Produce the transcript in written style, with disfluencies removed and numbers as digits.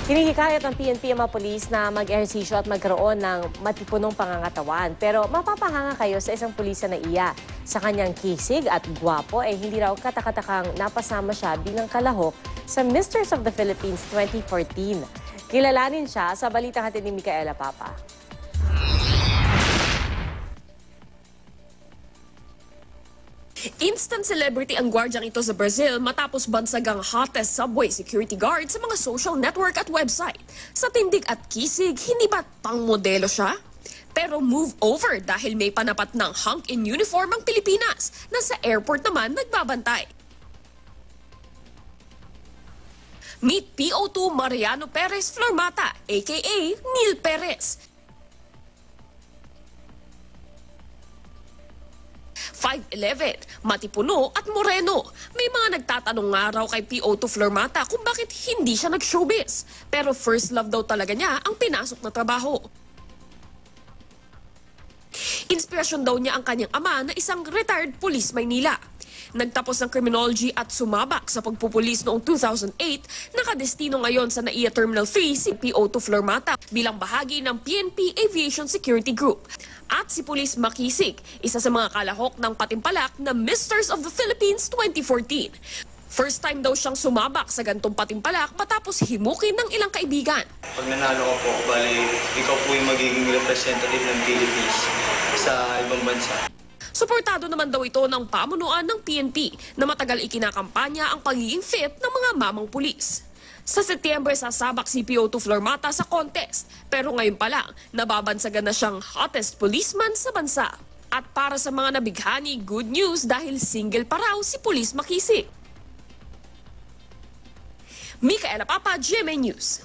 Hinihikayat ng PNP ang mga pulis na mag-ehersisyo at magkaroon ng matipunong pangangatawan. Pero mapapahanga kayo sa isang pulisa na iya. Sa kanyang kisig at gwapo, hindi raw katakatakang napasama siya bilang kalahok sa Misters of the Philippines 2014. Kilalanin siya sa balitang hatid ni Micaela Papa. Instant celebrity ang gwardyang ito sa Brazil matapos bansagang hottest subway security guard sa mga social network at website. Sa tindig at kisig, hindi ba pang-modelo siya? Pero move over dahil may panapat ng hunk in uniform ang Pilipinas na sa airport naman nagbabantay. Meet PO2 Mariano Perez Flormata, aka Neil Perez. 5'11", matipuno at moreno. May mga nagtatanong nga raw kay PO2 Flormata kung bakit hindi siya nag-showbiz. Pero first love daw talaga niya ang pinasok na trabaho. Inspirasyon daw niya ang kanyang ama na isang retired police Maynila. Nagtapos ng criminology at sumabak sa pagpupulis noong 2008, nakadestino ngayon sa NAIA Terminal 3 si PO2 Flormata bilang bahagi ng PNP Aviation Security Group. At si Police Makisig, isa sa mga kalahok ng patimpalak na Misters of the Philippines 2014. First time daw siyang sumabak sa gantong patimpalak matapos himukin ng ilang kaibigan. Pag nanalo ka po, bali, ikaw po yung magiging representative ng Philippines sa ibang bansa. Suportado naman daw ito ng pamunuan ng PNP na matagal ikinakampanya ang pagiging fit ng mga mamang pulis. Sa Setyembre, sasabak si PO2 Flormata sa contest. Pero ngayon pa lang, nababansagan na siyang hottest policeman sa bansa. At para sa mga nabighani, good news dahil single pa raw si Police Makisig. Micaela Papa, GMA News.